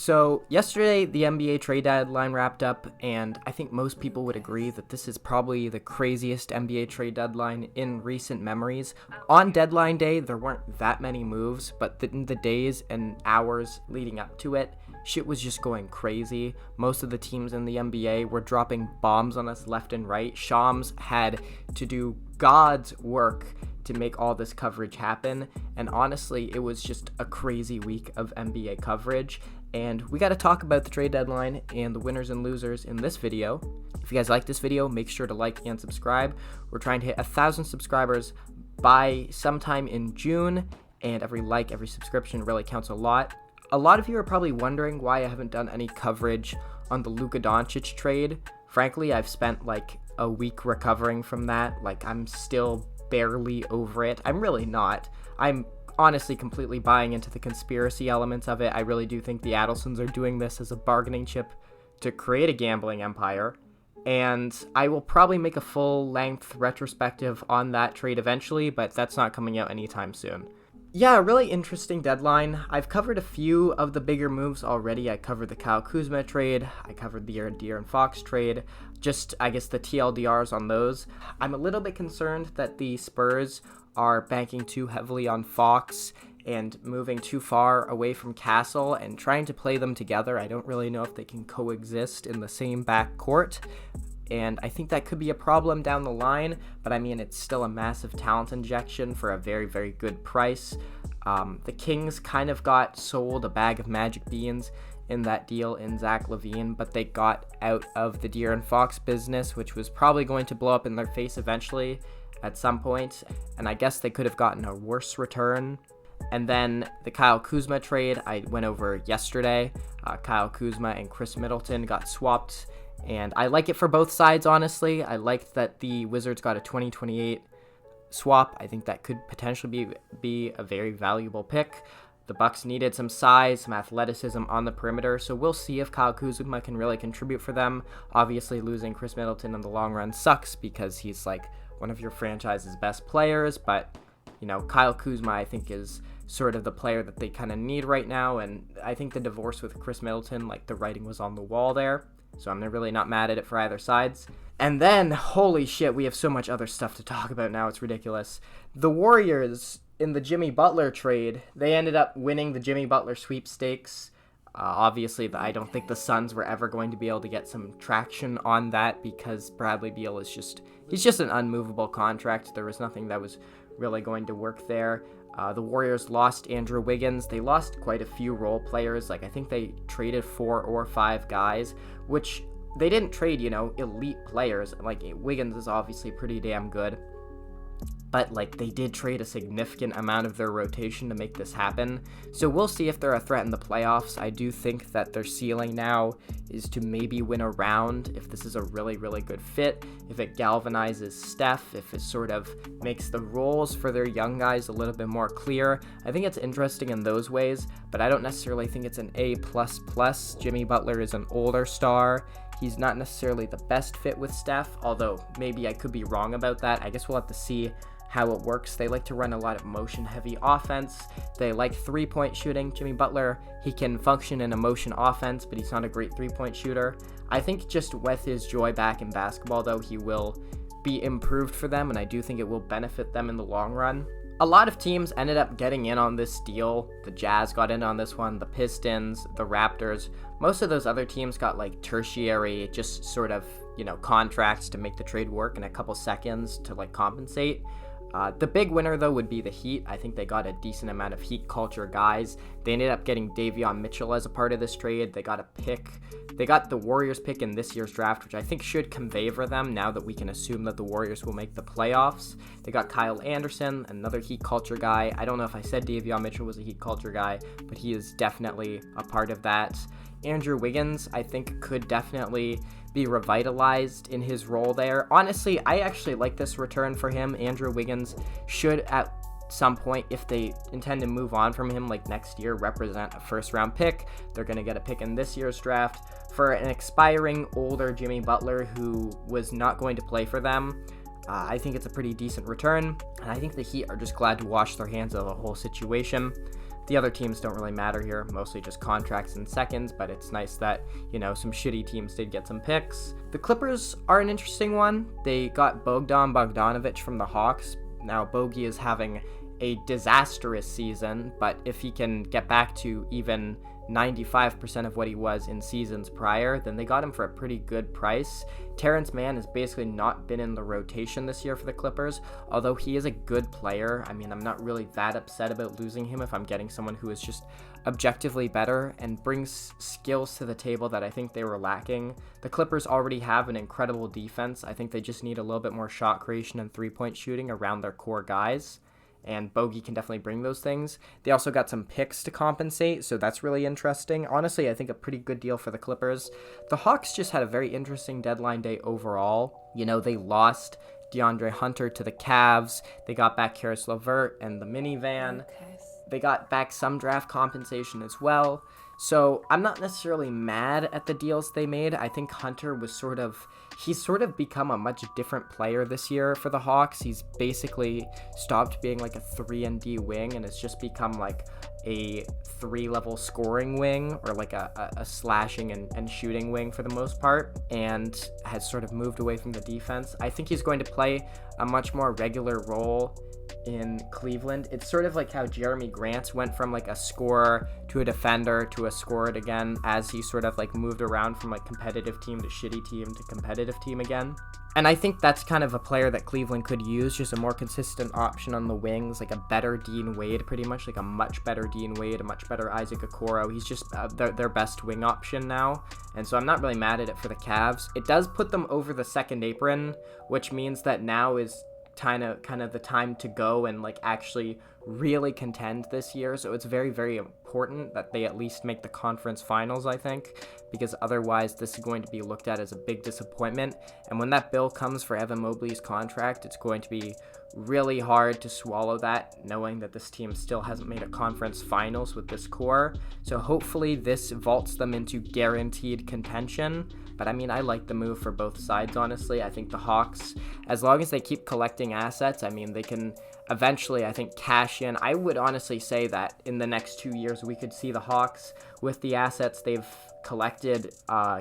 So yesterday, the NBA trade deadline wrapped up, and I think most people would agree that this is probably the craziest NBA trade deadline in recent memories. On deadline day, there weren't that many moves, but in the days and hours leading up to it, shit was just going crazy. Most of the teams in the NBA were dropping bombs on us left and right. Shams had to do God's work to make all this coverage happen, and honestly, it was just a crazy week of NBA coverage. And we got to talk about the trade deadline and the winners and losers in this video. If you guys like this video, make sure to like and subscribe. We're trying to hit 1,000 subscribers by sometime in June, and every like, every subscription really counts a lot. A lot of you are probably wondering why I haven't done any coverage on the Luka Doncic trade. Frankly, I've spent like a week recovering from that. Like, I'm still barely over it. I'm really not. I'm honestly completely buying into the conspiracy elements of it. I really do think the Adelsons are doing this as a bargaining chip to create a gambling empire, and I will probably make a full-length retrospective on that trade eventually, but that's not coming out anytime soon. Yeah, really interesting deadline. I've covered a few of the bigger moves already. I covered the Kyle Kuzma trade. I covered the De'Aaron Fox trade. Just, I guess, the TLDRs on those. I'm a little bit concerned that the Spurs are banking too heavily on Fox and moving too far away from Castle and trying to play them together. I don't really know if they can coexist in the same backcourt, and I think that could be a problem down the line, but I mean, it's still a massive talent injection for a very, very good price. The Kings kind of got sold a bag of magic beans in that deal in Zach LaVine, but they got out of the De'Aaron Fox business, which was probably going to blow up in their face eventually at some point, and I guess they could have gotten a worse return. And then the Kyle Kuzma trade I went over yesterday. Kyle Kuzma and Chris Middleton got swapped, and I like it for both sides, honestly. I liked that the Wizards got a 2028 swap. I think that could potentially be a very valuable pick. The Bucks needed some size, some athleticism on the perimeter, so we'll see if Kyle Kuzma can really contribute for them. Obviously, losing Chris Middleton in the long run sucks because he's like one of your franchise's best players, but you know, Kyle Kuzma I think is sort of the player that they kind of need right now, and I think the divorce with Chris Middleton, like, the writing was on the wall there, so I'm really not mad at it for either sides. And then, holy shit, we have so much other stuff to talk about now, it's ridiculous. The Warriors, in the Jimmy Butler trade, they ended up winning the Jimmy Butler sweepstakes. Obviously, I don't think the Suns were ever going to be able to get some traction on that because Bradley Beal is he's just an unmovable contract. There was nothing that was really going to work there. The Warriors lost Andrew Wiggins. They lost quite a few role players. Like, I think they traded 4 or 5 guys, which they didn't trade, elite players. Like, Wiggins is obviously pretty damn good, but like, they did trade a significant amount of their rotation to make this happen. So we'll see if they're a threat in the playoffs. I do think that their ceiling now is to maybe win a round if this is a really, really good fit, if it galvanizes Steph, if it sort of makes the roles for their young guys a little bit more clear. I think it's interesting in those ways, but I don't necessarily think it's an A++. Jimmy Butler is an older star. He's not necessarily the best fit with Steph, although maybe I could be wrong about that. I guess we'll have to see how it works. They like to run a lot of motion-heavy offense. They like three-point shooting. Jimmy Butler, he can function in a motion offense, but he's not a great three-point shooter. I think just with his joy back in basketball, though, he will be improved for them, and I do think it will benefit them in the long run. A lot of teams ended up getting in on this deal. The Jazz got in on this one, the Pistons, the Raptors. Most of those other teams got like tertiary, just sort of, contracts to make the trade work in a couple seconds to like compensate. The big winner, though, would be the Heat. I think they got a decent amount of Heat culture guys. They ended up getting Davion Mitchell as a part of this trade. They got a pick. They got the Warriors pick in this year's draft, which I think should favor them now that we can assume that the Warriors will make the playoffs. They got Kyle Anderson, another Heat culture guy. I don't know if I said Davion Mitchell was a Heat culture guy, but he is definitely a part of that. Andrew Wiggins, I think, could definitely be revitalized in his role there. Honestly, I actually like this return for him. Andrew Wiggins should, at some point, if they intend to move on from him like next year, represent a first-round pick. They're going to get a pick in this year's draft for an expiring older Jimmy Butler who was not going to play for them. I think it's a pretty decent return, and I think the Heat are just glad to wash their hands of the whole situation. The other teams don't really matter here, mostly just contracts and seconds, but it's nice that, some shitty teams did get some picks. The Clippers are an interesting one. They got Bogdan Bogdanovic from the Hawks. Now, Bogey is having a disastrous season, but if he can get back to even 95% of what he was in seasons prior, then they got him for a pretty good price. Terrence Mann has basically not been in the rotation this year for the Clippers, although he is a good player. I mean, I'm not really that upset about losing him if I'm getting someone who is just objectively better and brings skills to the table that I think they were lacking. The Clippers already have an incredible defense. I think they just need a little bit more shot creation and three-point shooting around their core guys, and Bogey can definitely bring those things. They also got some picks to compensate, so that's really interesting. Honestly, I think a pretty good deal for the Clippers. The Hawks just had a very interesting deadline day overall. They lost DeAndre Hunter to the Cavs. They got back Karis LeVert and the minivan. Okay. They got back some draft compensation as well. So I'm not necessarily mad at the deals they made. I think Hunter was he's become a much different player this year for the Hawks. He's basically stopped being like a 3-and-D wing and has just become like a 3-level scoring wing, or like a slashing and shooting wing for the most part, and has sort of moved away from the defense. I think he's going to play a much more regular role in Cleveland. It's sort of like how Jeremy Grant went from like a scorer to a defender to a scorer again, as he sort of like moved around from like competitive team to shitty team to competitive team again. And I think that's kind of a player that Cleveland could use, just a more consistent option on the wings, like a better Dean Wade, pretty much like a much better Dean Wade, a much better Isaac Okoro. He's just their best wing option now, and so I'm not really mad at it for the Cavs. It does put them over the second apron, which means that now is kind of the time to go and like actually really contend this year. So it's very, very important that they at least make the conference finals, I think, because otherwise this is going to be looked at as a big disappointment. And when that bill comes for Evan Mobley's contract, it's going to be really hard to swallow that, knowing that this team still hasn't made a conference finals with this core. So hopefully this vaults them into guaranteed contention. But I mean, I like the move for both sides, honestly. I think the Hawks, as long as they keep collecting assets, I mean, they can eventually, I think, cash in. I would honestly say that in the next 2 years, we could see the Hawks, with the assets they've collected,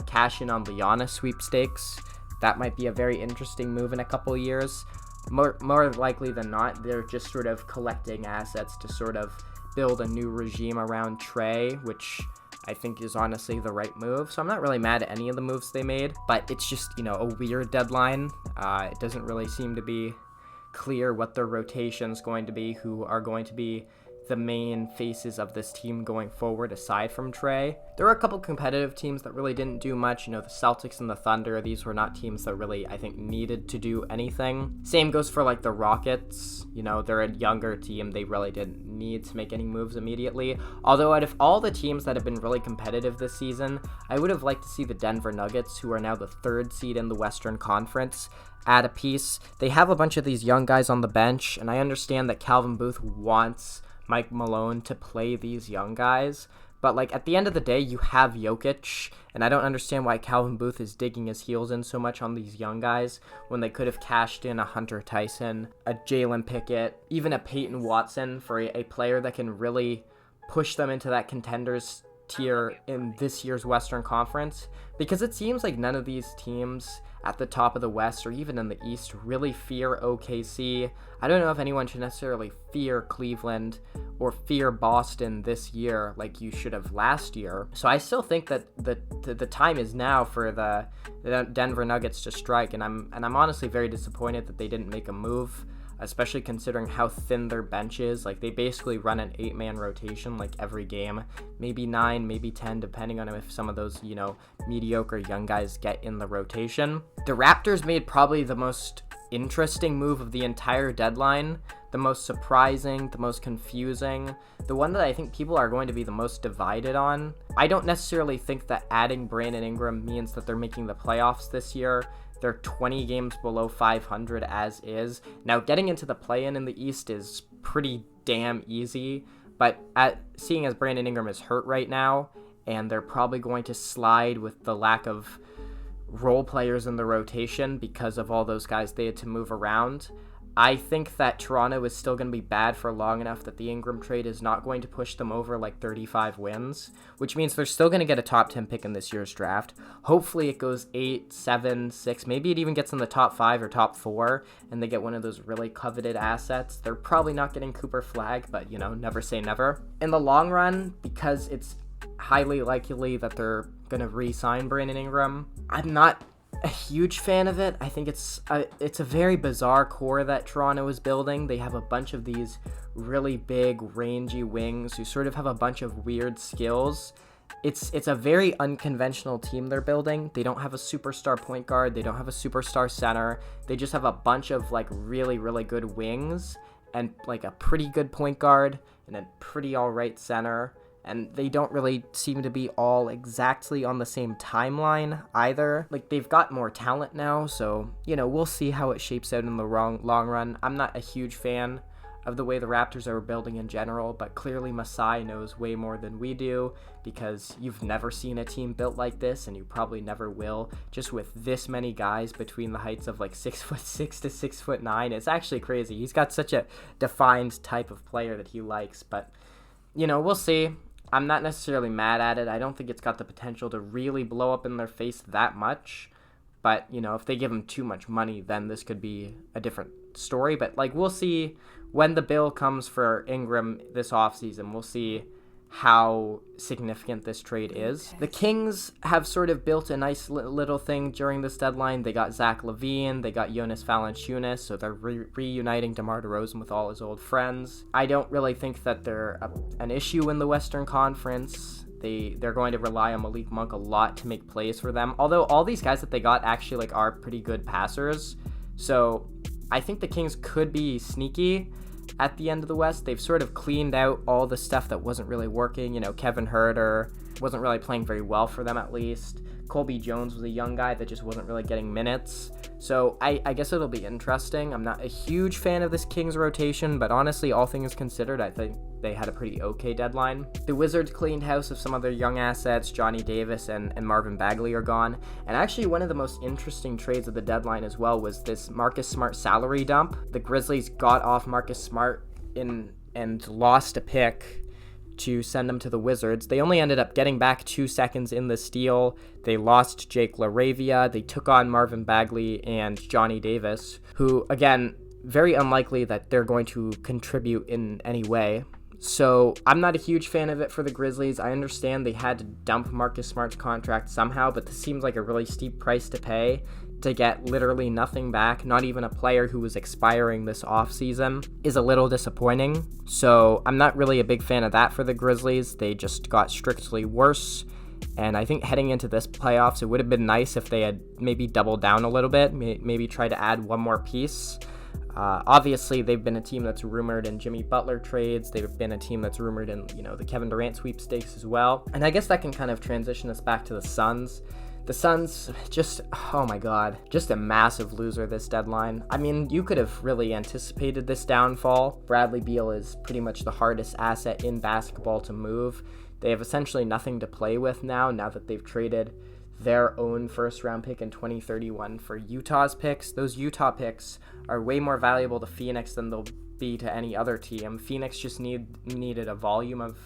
cash in on the Giannis sweepstakes. That might be a very interesting move in a couple years. More likely than not, they're just sort of collecting assets to sort of build a new regime around Trey, which I think is honestly the right move. So I'm not really mad at any of the moves they made, but it's just, a weird deadline. It doesn't really seem to be clear what their rotation's going to be, who are going to be the main faces of this team going forward aside from Trey. There were a couple competitive teams that really didn't do much. The Celtics and the Thunder, these were not teams that really, I think, needed to do anything. Same goes for like the Rockets. They're a younger team. They really didn't need to make any moves immediately. Although out of all the teams that have been really competitive this season, I would have liked to see the Denver Nuggets, who are now the 3rd seed in the Western Conference, add a piece. They have a bunch of these young guys on the bench, and I understand that Calvin Booth wants Mike Malone to play these young guys, but like at the end of the day, you have Jokic, and I don't understand why Calvin Booth is digging his heels in so much on these young guys when they could have cashed in a Hunter Tyson, a Jalen Pickett, even a Peyton Watson for a player that can really push them into that contenders tier in this year's Western Conference, because it seems like none of these teams at the top of the West or even in the East really fear OKC. I don't know if anyone should necessarily fear Cleveland or fear Boston this year like you should have last year. So I still think that the time is now for the Denver Nuggets to strike, and I'm honestly very disappointed that they didn't make a move, especially considering how thin their bench is. Like, they basically run an 8-man rotation like every game, maybe 9, maybe 10, depending on if some of those, mediocre young guys get in the rotation. The Raptors made probably the most interesting move of the entire deadline, the most surprising, the most confusing, the one that I think people are going to be the most divided on. I don't necessarily think that adding Brandon Ingram means that they're making the playoffs this year. They're 20 games below 500 as is. Now, getting into the play-in in the East is pretty damn easy, but seeing as Brandon Ingram is hurt right now, and they're probably going to slide with the lack of role players in the rotation because of all those guys they had to move around, I think that Toronto is still going to be bad for long enough that the Ingram trade is not going to push them over like 35 wins, which means they're still going to get a top 10 pick in this year's draft. Hopefully it goes 8, 7, 6, maybe it even gets in the top 5 or top 4, and they get one of those really coveted assets. They're probably not getting Cooper Flagg, but, never say never. In the long run, because it's highly likely that they're going to re-sign Brandon Ingram, I'm not a huge fan of it. I think it's a very bizarre core that Toronto is building. They have a bunch of these really big, rangy wings who sort of have a bunch of weird skills. It's a very unconventional team they're building. They don't have a superstar point guard. They don't have a superstar center. They just have a bunch of like really, really good wings and like a pretty good point guard and a pretty all right center. And they don't really seem to be all exactly on the same timeline either. Like, they've got more talent now, so, we'll see how it shapes out in the long run. I'm not a huge fan of the way the Raptors are building in general, but clearly Masai knows way more than we do, because you've never seen a team built like this, and you probably never will, just with this many guys between the heights of like 6'6" to 6'9". It's actually crazy. He's got such a defined type of player that he likes, but, we'll see. I'm not necessarily mad at it. I don't think it's got the potential to really blow up in their face that much. But, if they give him too much money, then this could be a different story. But, we'll see when the bill comes for Ingram this offseason. We'll see how significant this trade is. The Kings have sort of built a nice little thing during this deadline. They got Zach LaVine, they got Jonas Valanciunas, so they're reuniting DeMar DeRozan with all his old friends. I don't really think that they're an issue in the Western Conference. They're going to rely on Malik Monk a lot to make plays for them, although all these guys that they got actually are pretty good passers. So I think the Kings could be sneaky at the end of the West. They've sort of cleaned out all the stuff that wasn't really working. Kevin Huerter wasn't really playing very well for them, at least. Colby Jones was a young guy that just wasn't really getting minutes. So I guess it'll be interesting. I'm not a huge fan of this Kings rotation, but honestly, all things considered, I think they had a pretty okay deadline. The Wizards cleaned house of some of their young assets. Johnny Davis and Marvin Bagley are gone. And actually, one of the most interesting trades of the deadline as well was this Marcus Smart salary dump. The Grizzlies got off Marcus Smart and lost a pick to send him to the Wizards. They only ended up getting back 2 seconds in the steal. They lost Jake LaRavia. They took on Marvin Bagley and Johnny Davis, who, again, very unlikely that they're going to contribute in any way. So I'm not a huge fan of it for the Grizzlies. I understand they had to dump Marcus Smart's contract somehow, but this seems like a really steep price to pay to get literally nothing back. Not even a player who was expiring this offseason is a little disappointing. So I'm not really a big fan of that for the Grizzlies. They just got strictly worse. And I think heading into this playoffs, it would have been nice if they had maybe doubled down a little bit, maybe try to add one more piece. Obviously, they've been a team that's rumored in Jimmy Butler trades. They've been a team that's rumored in, the Kevin Durant sweepstakes as well. And I guess that can kind of transition us back to the Suns. The Suns, oh my God, just a massive loser this deadline. I mean, you could have really anticipated this downfall. Bradley Beal is pretty much the hardest asset in basketball to move. They have essentially nothing to play with now that they've traded their own first-round pick in 2031 for Utah's picks. Those Utah picks are way more valuable to Phoenix than they'll be to any other team. Phoenix just needed a volume of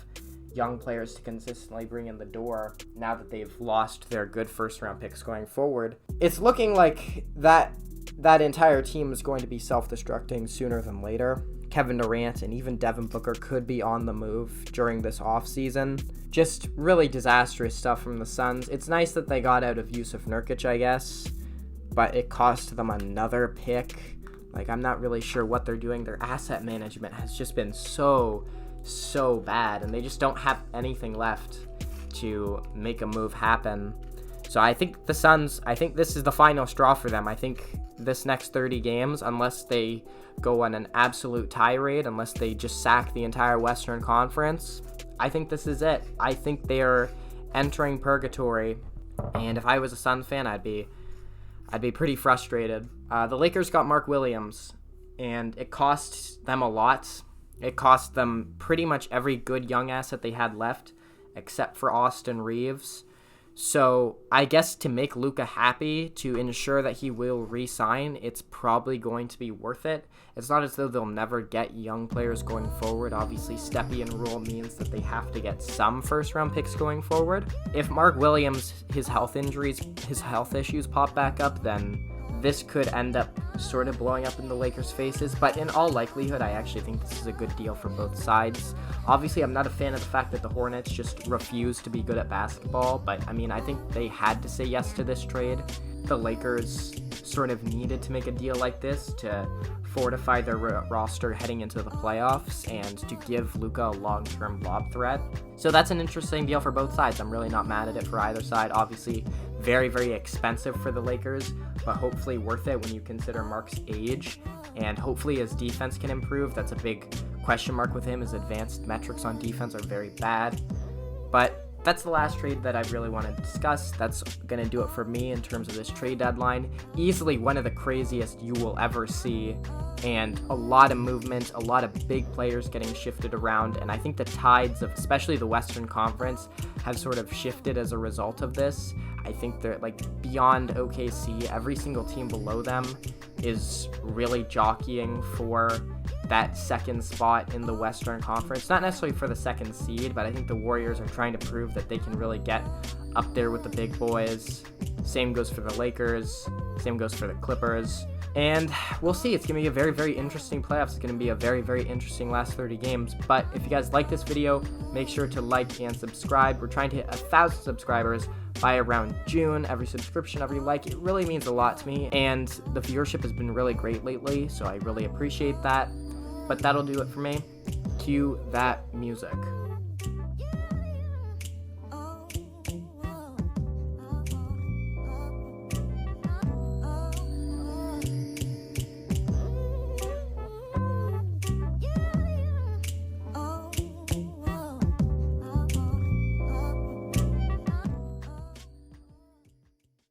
young players to consistently bring in the door now that they've lost their good first-round picks going forward. It's looking like that entire team is going to be self-destructing sooner than later. Kevin Durant and even Devin Booker could be on the move during this offseason. Just really disastrous stuff from the Suns. It's nice that they got out of Yusuf Nurkic, I guess, but it cost them another pick. I'm not really sure what they're doing. Their asset management has just been so bad, and they just don't have anything left to make a move happen. So I think the Suns, this is the final straw for them. I think this next 30 games, unless they go on an absolute tirade, unless they just sack the entire Western Conference, I think this is it. I think they are entering purgatory, and if I was a Suns fan, I'd be pretty frustrated. The Lakers got Mark Williams, and it cost them a lot. It cost them pretty much every good young asset they had left, except for Austin Reeves. So I guess to make Luka happy, to ensure that he will re-sign, it's probably going to be worth it. It's not as though they'll never get young players going forward. Obviously, Stepien rule means that they have to get some first-round picks going forward. If Mark Williams, his health issues pop back up, then this could end up sort of blowing up in the Lakers' faces, but in all likelihood, I actually think this is a good deal for both sides. Obviously, I'm not a fan of the fact that the Hornets just refuse to be good at basketball, but I mean, I think they had to say yes to this trade. The Lakers sort of needed to make a deal like this to fortify their roster heading into the playoffs and to give Luka a long-term lob threat. So that's an interesting deal for both sides. I'm really not mad at it for either side. Obviously, very, very expensive for the Lakers, but hopefully worth it when you consider Mark's age, and hopefully his defense can improve. That's a big question mark with him. His advanced metrics on defense are very bad. But that's the last trade that I really want to discuss. That's going to do it for me in terms of this trade deadline. Easily one of the craziest you will ever see, and a lot of movement, a lot of big players getting shifted around, and I think the tides of especially the Western Conference have sort of shifted as a result of this. I think they're like beyond OKC, every single team below them is really jockeying for that second spot in the Western Conference. Not necessarily for the second seed, but I think the Warriors are trying to prove that they can really get up there with the big boys. Same goes for the Lakers. Same goes for the Clippers. And we'll see. It's going to be a very, very interesting playoffs. It's going to be a very, very interesting last 30 games. But if you guys like this video, make sure to like and subscribe. We're trying to hit 1,000 subscribers by around June. Every subscription, every like, it really means a lot to me. And the viewership has been really great lately, so I really appreciate that. But that'll do it for me. Cue that music.